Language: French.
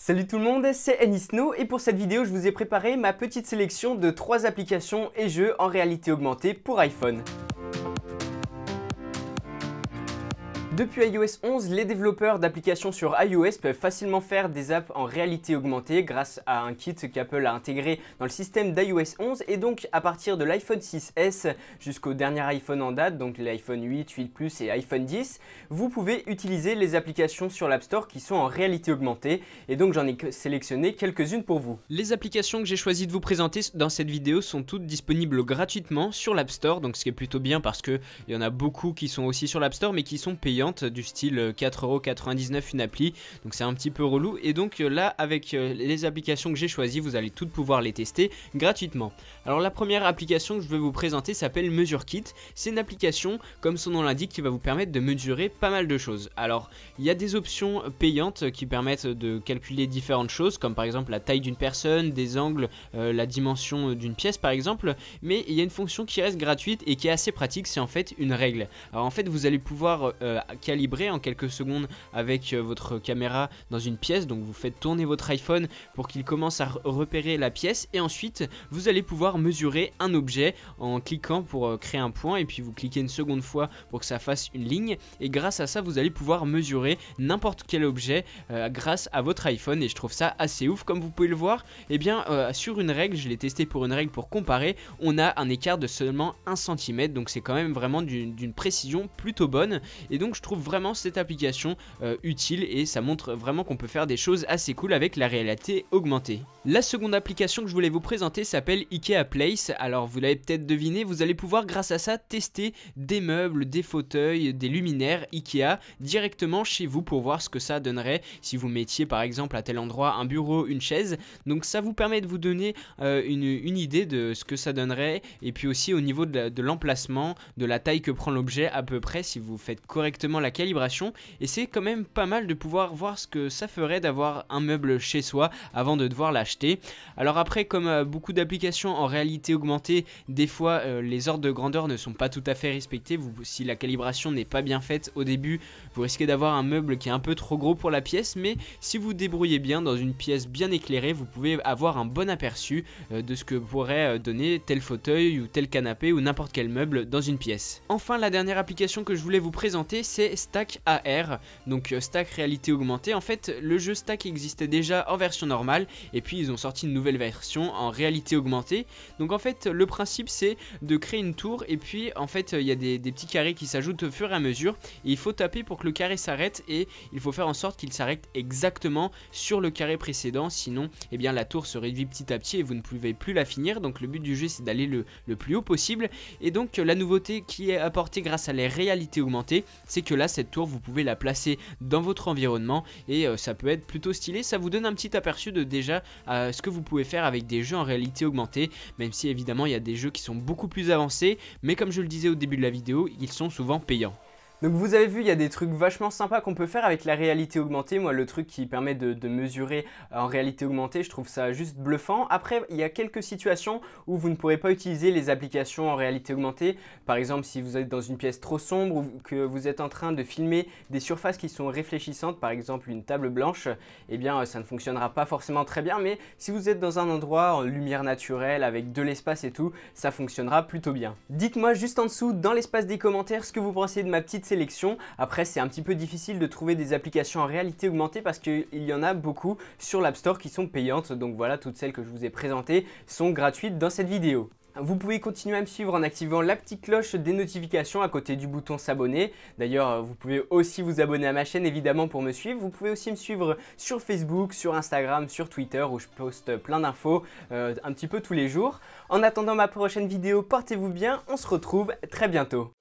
Salut tout le monde, c'est Anisno et pour cette vidéo je vous ai préparé ma petite sélection de 3 applications et jeux en réalité augmentée pour iPhone. Depuis iOS 11, les développeurs d'applications sur iOS peuvent facilement faire des apps en réalité augmentée grâce à un kit qu'Apple a intégré dans le système d'iOS 11 et donc à partir de l'iPhone 6S jusqu'au dernier iPhone en date, donc l'iPhone 8, 8 Plus et iPhone 10, vous pouvez utiliser les applications sur l'App Store qui sont en réalité augmentée et donc j'en ai sélectionné quelques-unes pour vous. Les applications que j'ai choisi de vous présenter dans cette vidéo sont toutes disponibles gratuitement sur l'App Store, donc ce qui est plutôt bien parce qu'il y en a beaucoup qui sont aussi sur l'App Store mais qui sont payantes, du style 4,99€ une appli, donc c'est un petit peu relou. Et donc là avec les applications que j'ai choisies, vous allez toutes pouvoir les tester gratuitement. Alors la première application que je vais vous présenter s'appelle MesureKit. C'est une application comme son nom l'indique qui va vous permettre de mesurer pas mal de choses. Alors il y a des options payantes qui permettent de calculer différentes choses comme par exemple la taille d'une personne, des angles, la dimension d'une pièce par exemple, mais il y a une fonction qui reste gratuite et qui est assez pratique, c'est en fait une règle. Alors en fait vous allez pouvoir calibrer en quelques secondes avec votre caméra dans une pièce, donc vous faites tourner votre iPhone pour qu'il commence à repérer la pièce et ensuite vous allez pouvoir mesurer un objet en cliquant pour créer un point et puis vous cliquez une seconde fois pour que ça fasse une ligne et grâce à ça vous allez pouvoir mesurer n'importe quel objet grâce à votre iPhone et je trouve ça assez ouf. Comme vous pouvez le voir, et bien sur une règle, je l'ai testé pour une règle pour comparer, on a un écart de seulement 1 cm, donc c'est quand même vraiment d'une précision plutôt bonne et donc je trouve vraiment cette application utile et ça montre vraiment qu'on peut faire des choses assez cool avec la réalité augmentée. La seconde application que je voulais vous présenter s'appelle IKEA Place. Alors vous l'avez peut-être deviné, vous allez pouvoir grâce à ça tester des meubles, des fauteuils, des luminaires IKEA directement chez vous pour voir ce que ça donnerait si vous mettiez par exemple à tel endroit un bureau, une chaise. Donc ça vous permet de vous donner une idée de ce que ça donnerait et puis aussi au niveau de l'emplacement, de la taille que prend l'objet à peu près si vous faites correctement la calibration, et c'est quand même pas mal de pouvoir voir ce que ça ferait d'avoir un meuble chez soi avant de devoir l'acheter. Alors après, comme beaucoup d'applications en réalité augmentée, des fois les ordres de grandeur ne sont pas tout à fait respectés. Si la calibration n'est pas bien faite au début, vous risquez d'avoir un meuble qui est un peu trop gros pour la pièce, mais si vous débrouillez bien dans une pièce bien éclairée, vous pouvez avoir un bon aperçu de ce que pourrait donner tel fauteuil ou tel canapé ou n'importe quel meuble dans une pièce. Enfin, la dernière application que je voulais vous présenter, c'est Stack AR, donc Stack réalité augmentée. En fait le jeu Stack existait déjà en version normale et puis ils ont sorti une nouvelle version en réalité augmentée. Donc en fait le principe c'est de créer une tour et puis en fait il y a des petits carrés qui s'ajoutent au fur et à mesure et il faut taper pour que le carré s'arrête et il faut faire en sorte qu'il s'arrête exactement sur le carré précédent, sinon eh bien la tour se réduit petit à petit et vous ne pouvez plus la finir. Donc le but du jeu c'est d'aller le plus haut possible et donc la nouveauté qui est apportée grâce à la réalité augmentée, c'est que là cette tour vous pouvez la placer dans votre environnement et ça peut être plutôt stylé. Ça vous donne un petit aperçu de déjà ce que vous pouvez faire avec des jeux en réalité augmentée, même si évidemment il y a des jeux qui sont beaucoup plus avancés, mais comme je le disais au début de la vidéo, ils sont souvent payants. Donc vous avez vu, il y a des trucs vachement sympas qu'on peut faire avec la réalité augmentée. Moi, le truc qui permet de mesurer en réalité augmentée, je trouve ça juste bluffant. Après, il y a quelques situations où vous ne pourrez pas utiliser les applications en réalité augmentée. Par exemple, si vous êtes dans une pièce trop sombre ou que vous êtes en train de filmer des surfaces qui sont réfléchissantes, par exemple une table blanche, eh bien ça ne fonctionnera pas forcément très bien. Mais si vous êtes dans un endroit en lumière naturelle avec de l'espace et tout, ça fonctionnera plutôt bien. Dites-moi juste en dessous dans l'espace des commentaires ce que vous pensez de ma petite sélection. Après c'est un petit peu difficile de trouver des applications en réalité augmentée parce qu'il y en a beaucoup sur l'App Store qui sont payantes, donc voilà, toutes celles que je vous ai présentées sont gratuites dans cette vidéo. Vous pouvez continuer à me suivre en activant la petite cloche des notifications à côté du bouton s'abonner. D'ailleurs, vous pouvez aussi vous abonner à ma chaîne évidemment pour me suivre. Vous pouvez aussi me suivre sur Facebook, sur Instagram, sur Twitter où je poste plein d'infos un petit peu tous les jours. En attendant ma prochaine vidéo, portez-vous bien, on se retrouve très bientôt.